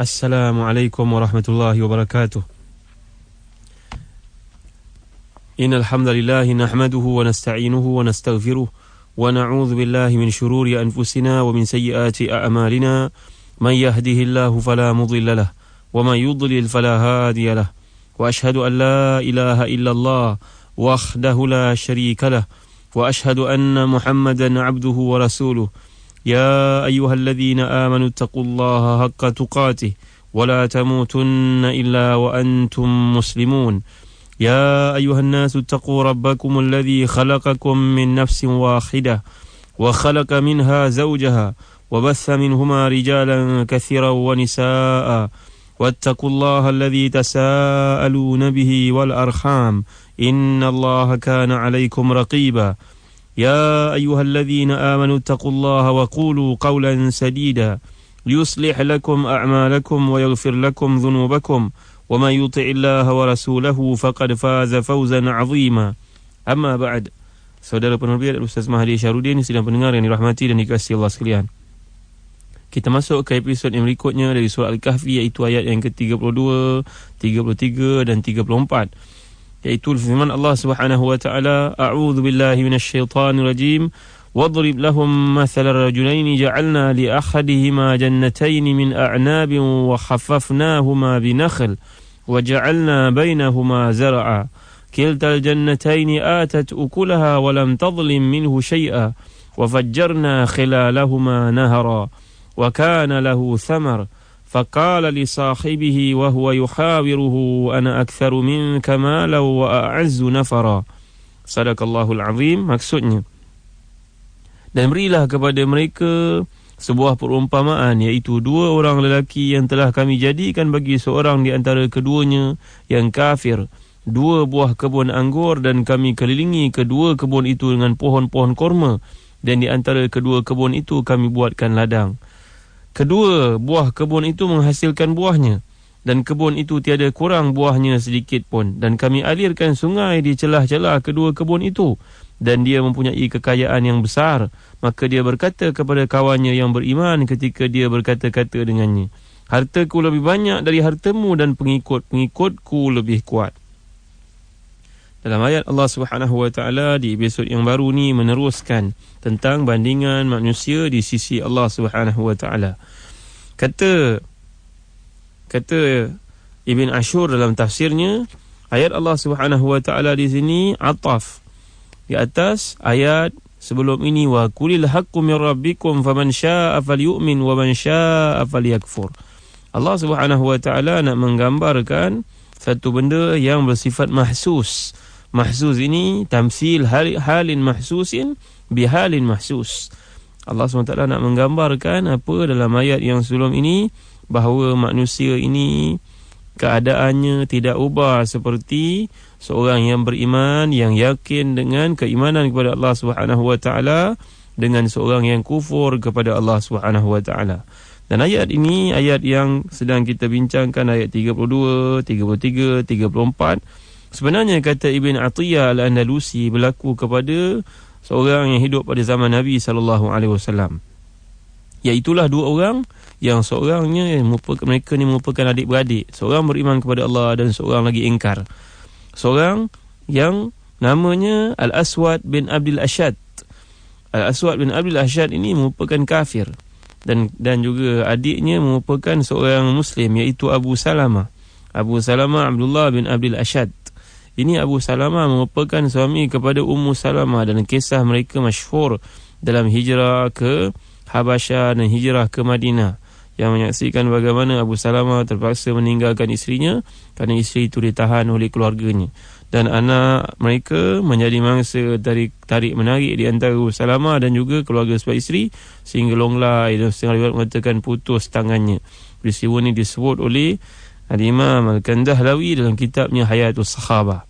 Assalamualaikum warahmatullahi wabarakatuh. Innal hamdalillah nahmaduhu wa nasta'inuhu wa nastaghfiruh wa na'udzu billahi min shururi anfusina wa min sayyiati a'malina. Man yahdihillahu fala mudilla lahu wa man yudlil fala hadiya lahu. Wa ashhadu an la ilaha illallah wahdahu la syarika lahu wa ashhadu anna Muhammadan 'abduhu wa rasuluh. يا أيها الذين آمنوا اتقوا الله حق تقاته ولا تموتن إلا وأنتم مسلمون. يا أيها الناس اتقوا ربكم الذي خلقكم من نفس واحدة وخلق منها زوجها وبث منهما رجالا كثيرا ونساء واتقوا الله الذي تساءلون به والأرحام إن الله كان عليكم رقيبا. يا أيها الذين آمنوا اتقوا الله وقولوا قولا سديدا يصلح لكم أعمالكم ويغفر لكم ذنوبكم ومن يطع الله ورسوله فقد فاز فوزا عظيما. أما بعد. Saudara penerbit Ustaz Mahdi Syarudin, sidang pendengar yang dirahmati dan dikasihi Allah sekalian, kita masuk ke episod yang berikutnya dari surah Al-Kahfi, iaitu ayat yang ke-32, 33 dan 34, yaitu firman Allah Subhanahu wa taala, a'udzu billahi minasyaitonir rajim, wadrib lahum mathalan rajulaini ja'alna li ahadihima jannatayn min a'nabin wa khaffafnahuma binakhl wa ja'alna bainahuma zar'a kiltal jannatayn atat ukulaha wa lam tadhlim minhu shay'a wa fajjarna khilalahuma nahara wa kana lahu thamar فقال لصاحبه وهو يحاوره أنا أكثر منك مالا وأعز نفرا. Sadaqallahul azim. Maksudnya, dan berilah kepada mereka sebuah perumpamaan, iaitu dua orang lelaki yang telah kami jadikan bagi seorang di antara keduanya yang kafir dua buah kebun anggur, dan kami kelilingi kedua kebun itu dengan pohon-pohon korma, dan di antara kedua kebun itu kami buatkan ladang. Kedua buah kebun itu menghasilkan buahnya, dan kebun itu tiada kurang buahnya sedikit pun. Dan kami alirkan sungai di celah-celah kedua kebun itu, dan dia mempunyai kekayaan yang besar. Maka dia berkata kepada kawannya yang beriman ketika dia berkata-kata dengannya, hartaku lebih banyak dari hartamu, dan pengikut-pengikutku lebih kuat. Dalam ayat Allah Subhanahu wa taala di episod yang baru ni meneruskan tentang bandingan manusia di sisi Allah Subhanahu wa taala. Kata Ibn Ashur dalam tafsirnya, ayat Allah Subhanahu wa taala di sini ataf di atas ayat sebelum ini, wa qulil haqqu mir rabbikum faman syaa'a falyu'min wa man syaa'a falyakfur. Allah Subhanahu wa taala nak menggambarkan satu benda yang bersifat mahsus. Mahsus ini tamsil halin mahsusin bihalin mahsus. Allah SWT nak menggambarkan apa dalam ayat yang sebelum ini, bahawa manusia ini keadaannya tidak ubah seperti seorang yang beriman, yang yakin dengan keimanan kepada Allah SWT, dengan seorang yang kufur kepada Allah SWT. Dan ayat ini, ayat yang sedang kita bincangkan, ayat 32, 33, 34, sebenarnya kata Ibn Atiyah Al-Andalusi berlaku kepada seorang yang hidup pada zaman Nabi SAW. Iaitulah dua orang yang seorangnya mereka ni merupakan adik-beradik. Seorang beriman kepada Allah dan seorang lagi ingkar. Seorang yang namanya Al-Aswad bin Abdul Ashad. Al-Aswad bin Abdul Ashad ini merupakan kafir. Dan juga adiknya merupakan seorang Muslim, iaitu Abu Salamah. Abu Salamah Abdullah bin Abdul Ashad. Ini Abu Salamah merupakan suami kepada Ummu Salamah, dan kisah mereka masyhur dalam hijrah ke Habasyah dan hijrah ke Madinah, yang menyaksikan bagaimana Abu Salamah terpaksa meninggalkan isterinya kerana isteri itu ditahan oleh keluarganya, dan anak mereka menjadi mangsa tarik menarik di antara Abu Salamah dan juga keluarga sebab isteri, sehingga longlai dan setengah riwayat mengatakan putus tangannya. Peristiwa ini disebut oleh Al-Imam Al-Kandahlawi dalam kitabnya Hayatus Sahabah.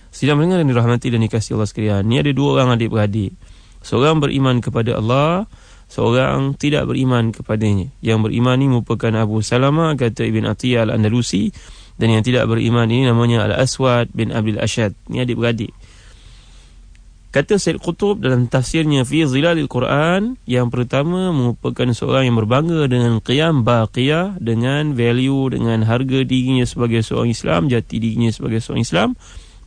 Sidang pendengar yang dirahmati dan dikasihi Allah sekalian, ni ada dua orang adik-beradik. Seorang beriman kepada Allah, seorang tidak beriman kepadanya. Yang beriman ini merupakan Abu Salamah, kata Ibn Atiyah Al-Andalusi, dan yang tidak beriman ini namanya Al-Aswad bin Abdul Ashad. Ni adik-beradik. Kata Said Qutb dalam tafsirnya Fi Zilalil Quran, yang pertama merupakan seorang yang berbangga dengan qiyam baqiyah, dengan value, dengan harga dirinya sebagai seorang Islam, jati dirinya sebagai seorang Islam.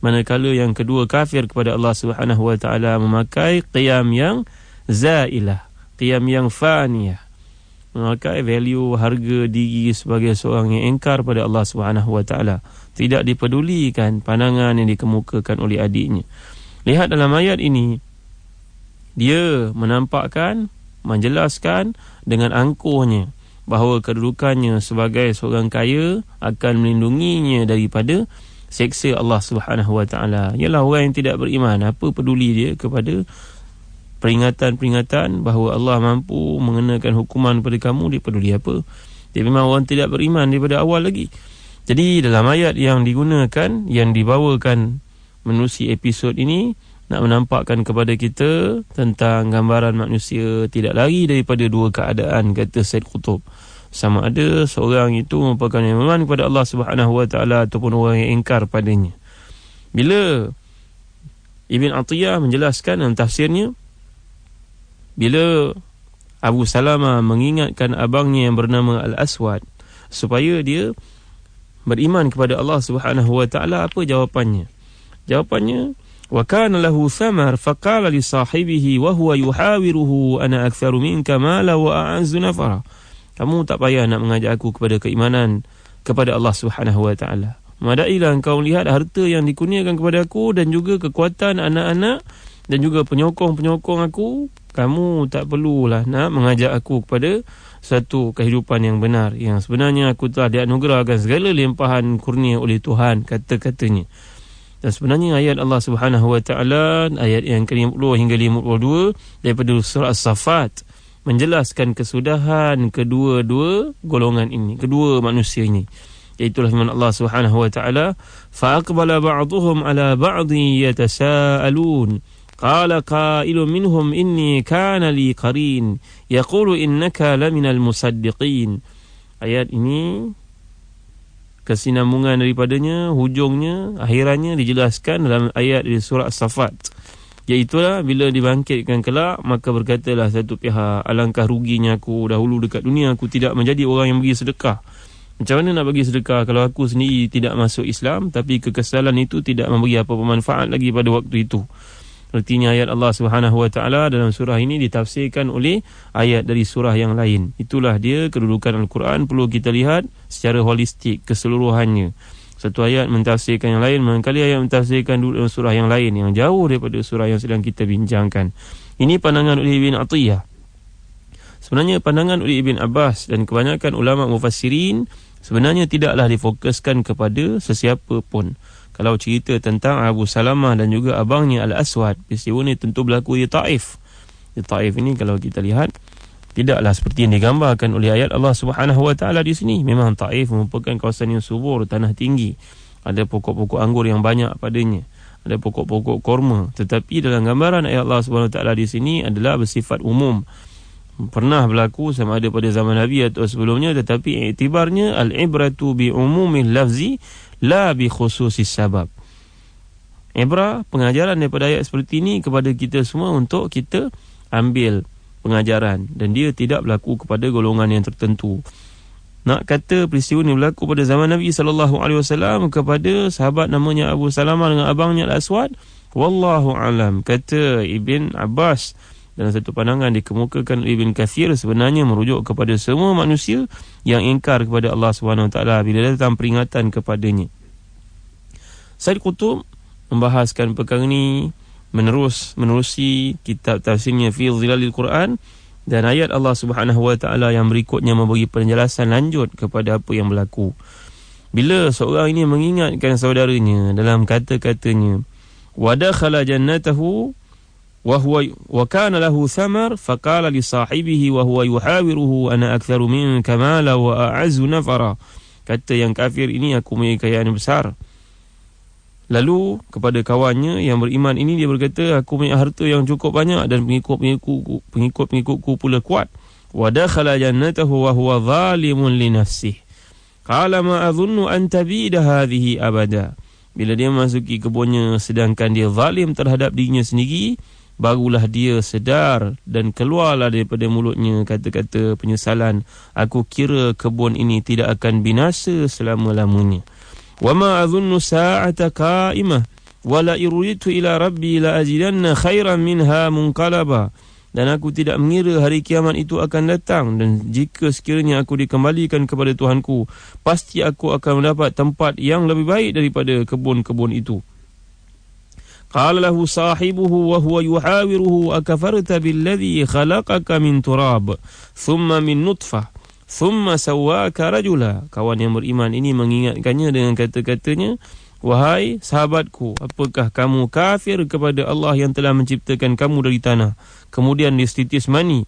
Manakala yang kedua, kafir kepada Allah Subhanahu wa taala, memakai qiyam yang zailah, qiyam yang faniyah, memakai value, harga diri sebagai seorang yang engkar pada Allah Subhanahu wa taala, tidak dipedulikan pandangan yang dikemukakan oleh adiknya. Lihat dalam ayat ini, dia menampakkan, menjelaskan dengan angkuhnya bahawa kedudukannya sebagai seorang kaya akan melindunginya daripada seksa Allah Subhanahu wa taala. Ialah orang yang tidak beriman, apa peduli dia kepada peringatan-peringatan bahawa Allah mampu mengenakan hukuman kepada kamu, dia peduli apa? Dia memang orang tidak beriman daripada awal lagi. Jadi dalam ayat yang digunakan, yang dibawakan menerusi episod ini, nak menampakkan kepada kita tentang gambaran manusia tidak lari daripada dua keadaan, kata Said Qutb. Sama ada seorang itu merupakan yang beriman kepada Allah Subhanahu wa taala ataupun orang yang ingkar padanya. Bila Ibn Atiyah menjelaskan dalam tafsirnya, bila Abu Salamah mengingatkan abangnya yang bernama Al-Aswad supaya dia beriman kepada Allah Subhanahu wa taala, apa jawapannya? Jawapannya, wa kana lahu thamar faqala li sahibihi wa huwa yuhawiruhu ana aktsaru minka mala wa a'azzu nafara. Kamu tak payah nak mengajak aku kepada keimanan kepada Allah Subhanahu wa taala. Madailah engkau lihat harta yang dikurniakan kepada aku dan juga kekuatan anak-anak dan juga penyokong-penyokong aku. Kamu tak perlulah nak mengajak aku kepada satu kehidupan yang benar, yang sebenarnya aku telah dianugerahkan segala limpahan kurnia oleh Tuhan, kata-katanya. Dan sebenarnya ayat Allah Subhanahu wa taala, ayat yang ke-50 hingga 52 daripada surah As-Saffat, menjelaskan kesudahan kedua-dua golongan ini, kedua manusia ini. Iaitulah firman Allah Subhanahu wa taala, fa aqbala ba'dhum ala ba'dhi yatasaalun qala qailun minhum inni kana li qarin yaqulu innaka laminal musaddiqin. Ayat ini kesinambungan daripadanya, hujungnya, akhirannya dijelaskan dalam ayat di surah As-Saffat. Iaitulah bila dibangkitkan kelak, maka berkatalah satu pihak, alangkah ruginya aku dahulu dekat dunia, aku tidak menjadi orang yang bagi sedekah. Macam mana nak bagi sedekah kalau aku sendiri tidak masuk Islam, tapi kekesalan itu tidak memberi apa-apa manfaat lagi pada waktu itu. Artinya ayat Allah Subhanahu wa taala dalam surah ini ditafsirkan oleh ayat dari surah yang lain. Itulah dia kedudukan Al-Quran, perlu kita lihat secara holistik, keseluruhannya. Satu ayat mentafsirkan yang lain, mangkali ayat mentafsirkan dalam surah yang lain yang jauh daripada surah yang sedang kita bincangkan. Ini pandangan oleh Ibn Atiyah. Sebenarnya pandangan oleh Ibn Abbas dan kebanyakan ulama mufassirin sebenarnya tidaklah difokuskan kepada sesiapa pun. Kalau cerita tentang Abu Salamah dan juga abangnya Al-Aswad, peristiwa ini tentu berlaku di Taif. Di Taif ini kalau kita lihat, tidaklah seperti yang digambarkan oleh ayat Allah Subhanahu wa taala di sini. Memang Taif merupakan kawasan yang subur, tanah tinggi. Ada pokok-pokok anggur yang banyak padanya. Ada pokok-pokok korma. Tetapi dalam gambaran ayat Allah Subhanahu wa taala di sini adalah bersifat umum. Pernah berlaku sama ada pada zaman Nabi atau sebelumnya, tetapi iktibarnya al-ibratu bi umumil lafzi la bi khususis sabab. Ibrah, pengajaran daripada ayat seperti ini kepada kita semua untuk kita ambil pengajaran, dan dia tidak berlaku kepada golongan yang tertentu. Nak kata peristiwa ini berlaku pada zaman Nabi SAW kepada sahabat namanya Abu Salamah dengan abangnya Al-Aswad, wallahu alam. Kata Ibn Abbas dalam satu pandangan dikemukakan oleh Ibn Kathir, sebenarnya merujuk kepada semua manusia yang ingkar kepada Allah SWT bila datang peringatan kepadanya. Said Qutb membahaskan perkara ini menerusi kitab tafsirnya Fi Zilalil Quran, dan ayat Allah Subhanahu wa taala yang berikutnya memberi penjelasan lanjut kepada apa yang berlaku. Bila seorang ini mengingatkan saudaranya dalam kata-katanya, wa dakhala jannatahu wa kana lahu thamar faqala li sahibihi wa huwa yuhawiruhu ana aktsaru minka mala wa a'azzu nafara. Kata yang kafir ini, aku memiliki kekayaan besar. Lalu kepada kawannya yang beriman ini dia berkata, aku memiliki harta yang cukup banyak dan pengikut-pengikutku pula kuat. Wa dakhala jannatahu wa huwa zalimun li nafsihi qala ma adhunnu an tabida hadhihi abada. Bila dia memasuki kebunnya sedangkan dia zalim terhadap dirinya sendiri, barulah dia sedar dan keluarlah daripada mulutnya kata-kata penyesalan, aku kira kebun ini tidak akan binasa selama-lamanya. Wa ma adhunnu sa'ata qa'imah wa la uridu ila rabbi la ajidanna khairan minha munqalaba. Dan aku tidak mengira hari kiamat itu akan datang, dan jika sekiranya aku dikembalikan kepada Tuhanku, pasti aku akan mendapat tempat yang lebih baik daripada kebun-kebun itu. Qala lahu sahibuhu wa huwa yuhawiruhu akafarta billadhi khalaqaka min turab thumma min nutfah thumma sawwaka rajula. Kawan yang beriman ini mengingatkannya dengan kata-katanya, wahai sahabatku, apakah kamu kafir kepada Allah yang telah menciptakan kamu dari tanah, kemudian dititis mani,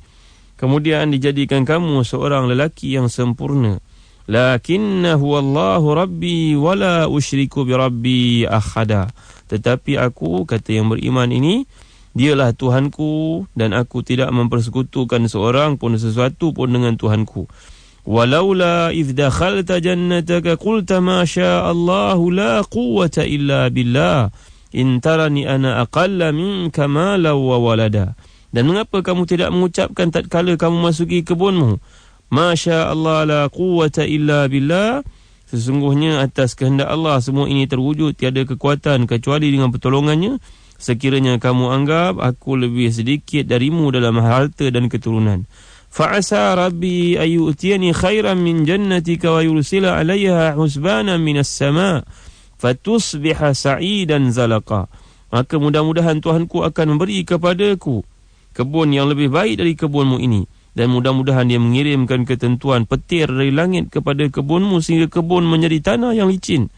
kemudian dijadikan kamu seorang lelaki yang sempurna. Lakinnahu wallahu rabbi wala usyriku bi rabbi ahada. Tetapi aku, kata yang beriman ini, dialah Tuhanku dan aku tidak mempersekutukan seorang pun sesuatu pun dengan Tuhanku. Walaula idh dakhalta jannataka qulta ma syaa Allahu la quwwata illa billah in tarani ana aqalla minka malan wa walada. Dan mengapa kamu tidak mengucapkan tatkala kamu masuki kebunmu, ma syaa Allah la quwwata illa billah, sesungguhnya atas kehendak Allah semua ini terwujud, tiada kekuatan kecuali dengan pertolongannya. Sekiranya kamu anggap aku lebih sedikit darimu dalam harta dan keturunan, fa'asa rabbi ayyutiyani khairan min jannatika wa yursila 'alayha husbanan minas sama' fatusbiha sa'idan zalaqa. Maka mudah-mudahan Tuhanku akan memberi kepadaku kebun yang lebih baik dari kebunmu ini, dan mudah-mudahan dia mengirimkan ketentuan petir dari langit kepada kebunmu sehingga kebun menjadi tanah yang licin.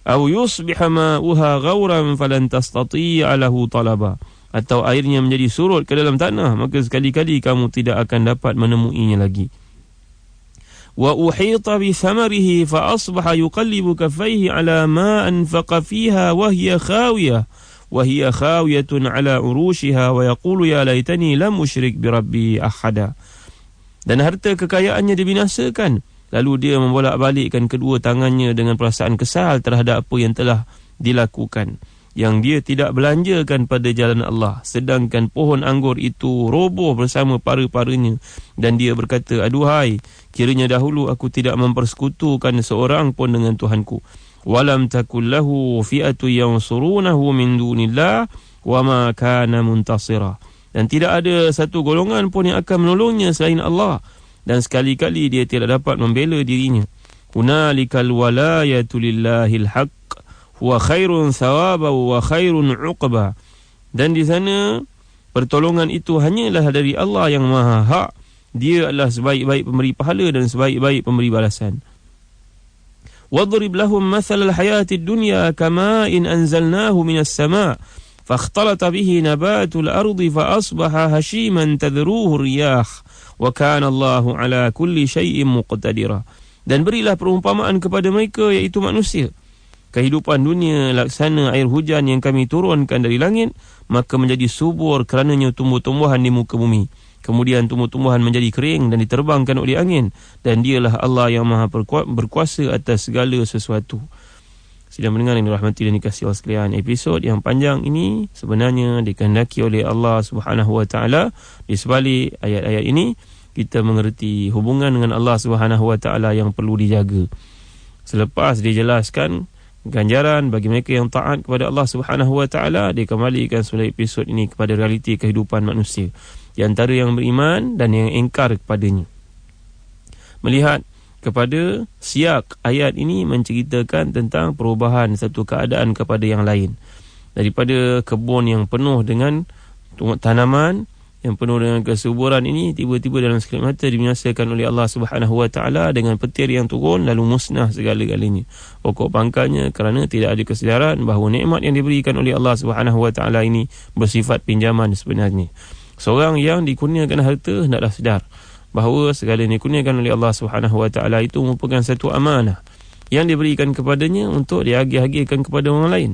Aw yusbiha ma'uha ghauran falan tastati'a lahu talaba. Atau airnya menjadi surut ke dalam tanah, maka sekali-kali kamu tidak akan dapat menemuinya lagi. Wa uhita bi thamarihi fa asbaha yuqallibu kaffayhi ala ma anfaqa fiha wa hiya khawiyatun ala urushiha wa yaqulu ya laitani lam usyrik bi rabbi ahada. Dan harta kekayaannya dibinasakan, lalu dia membolak-balikkan kedua tangannya dengan perasaan kesal terhadap apa yang telah dilakukan, yang dia tidak belanjakan pada jalan Allah, sedangkan pohon anggur itu roboh bersama para-paranya. Dan dia berkata, aduhai, kiranya dahulu aku tidak mempersekutukan seorang pun dengan Tuhanku. Walam takul lahu fi'atu yansurunahu min dunillah wa ma kana muntasira. Dan tidak ada satu golongan pun yang akan menolongnya selain Allah, dan sekali-kali dia tidak dapat membela dirinya. Hunalikal walayatu lillahil haqq wa khairun thawaba wa khairun uqba. Dan di sana pertolongan itu hanyalah dari Allah yang Maha Hak. Dia adalah sebaik-baik pemberi pahala dan sebaik-baik pemberi balasan. Wadrib lahum mathalal hayatid dunya kama in anzalnahu minas sama' fakhtalata bihi nabatul ardi fa asbaha hashiman tadruhu riyah wa kana Allahu ala kulli syai'in muqtadira. Dan berilah perumpamaan kepada mereka, iaitu manusia. Kehidupan dunia laksana air hujan yang kami turunkan dari langit, maka menjadi subur kerananya tumbuh-tumbuhan di muka bumi. Kemudian tumbuh-tumbuhan menjadi kering dan diterbangkan oleh angin. Dan dialah Allah yang maha berkuasa atas segala sesuatu. Sedang mendengar yang dirahmati dan dikasihi Allah sekalian, episod yang panjang ini sebenarnya dikehendaki oleh Allah Subhanahu Wa Taala. Di sebalik ayat-ayat ini, kita mengerti hubungan dengan Allah Subhanahu Wa Taala yang perlu dijaga. Selepas dijelaskan ganjaran bagi mereka yang taat kepada Allah Subhanahu Wa Taala, dia kembalikan semula episod ini kepada realiti kehidupan manusia, di antara yang beriman dan yang ingkar kepadanya. Melihat kepada siak ayat ini menceritakan tentang perubahan satu keadaan kepada yang lain. Daripada kebun yang penuh dengan tanaman, yang penuh dengan kesuburan ini, tiba-tiba dalam sekejap mata dibinasakan oleh Allah Subhanahu Wa Taala dengan petir yang turun, lalu musnah segala-galanya. Pokok pangkalnya kerana tidak ada kesedaran bahawa nikmat yang diberikan oleh Allah Subhanahu Wa Taala ini bersifat pinjaman sebenarnya. Seorang yang dikurniakan harta hendaklah sedar bahawa segala yang dikurniakan oleh Allah Subhanahu Wa Taala itu merupakan satu amanah yang diberikan kepadanya untuk diagih-agihkan kepada orang lain.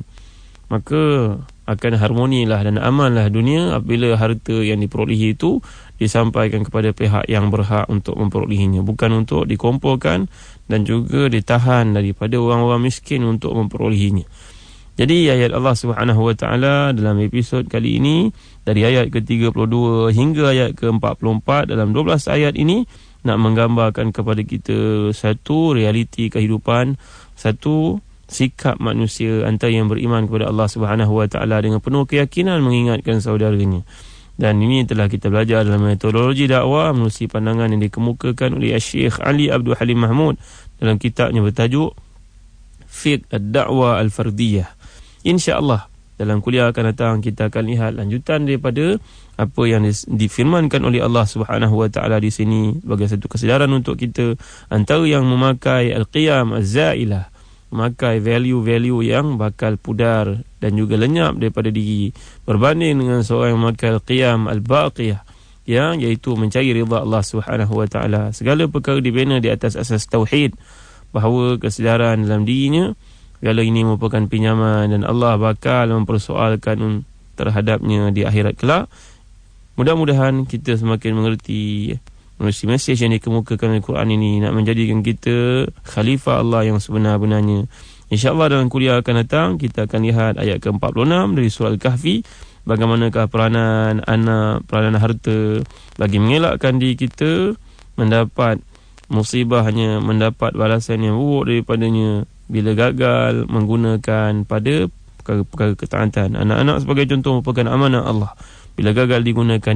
Maka akan harmonilah dan amanlah dunia apabila harta yang diperolehi itu disampaikan kepada pihak yang berhak untuk memperolehinya, bukan untuk dikumpulkan dan juga ditahan daripada orang-orang miskin untuk memperolehinya. Jadi ayat Allah Subhanahu Wa Taala dalam episod kali ini dari ayat ke-32 hingga ayat ke-44, dalam 12 ayat ini nak menggambarkan kepada kita satu realiti kehidupan, satu sikap manusia antara yang beriman kepada Allah Subhanahu Wa Taala dengan penuh keyakinan mengingatkan saudaranya. Dan ini telah kita belajar dalam metodologi dakwah menerusi pandangan yang dikemukakan oleh Syekh Ali Abdul Halim Mahmud dalam kitabnya bertajuk Fiqh Ad-Da'wah Al-Fardiyah. InsyaAllah dalam kuliah akan datang kita akan lihat lanjutan daripada apa yang difirmankan oleh Allah Subhanahu Wa Taala di sini sebagai satu kesedaran untuk kita, antara yang memakai al-qiyam az-zailah, memakai value-value yang bakal pudar dan juga lenyap daripada diri, berbanding dengan seorang yang memakai al-qiyam al-baqiyah, yang iaitu mencari ridha Allah Subhanahu Wa Taala. Segala perkara dibina di atas asas tauhid, bahawa kesedaran dalam dirinya segala ini merupakan pinjaman dan Allah bakal mempersoalkan terhadapnya di akhirat kelak. Mudah-mudahan kita semakin mengerti mesej yang dikemukakan Al-Quran ini, nak menjadikan kita khalifah Allah yang sebenar-benarnya. InsyaAllah dalam kuliah akan datang kita akan lihat ayat ke-46 dari surah Al-Kahfi, bagaimanakah peranan anak, peranan harta bagi mengelakkan diri kita mendapat musibah, hanya mendapat balasan yang buruk daripadanya bila gagal menggunakan pada perkara ketaatan. Anak-anak sebagai contoh merupakan amanah Allah. Bila gagal digunakan,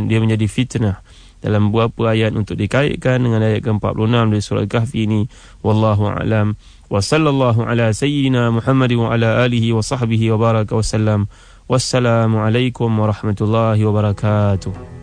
dia menjadi fitnah. Dalam beberapa ayat untuk dikaitkan dengan ayat ke-46 dari surah Al-Kahfi ini. Wallahu a'lam. Wa sallallahu ala sayyidina Muhammad wa ala alihi wa sahbihi wa baraka wa sallam. Wassalamualaikum warahmatullahi wabarakatuh.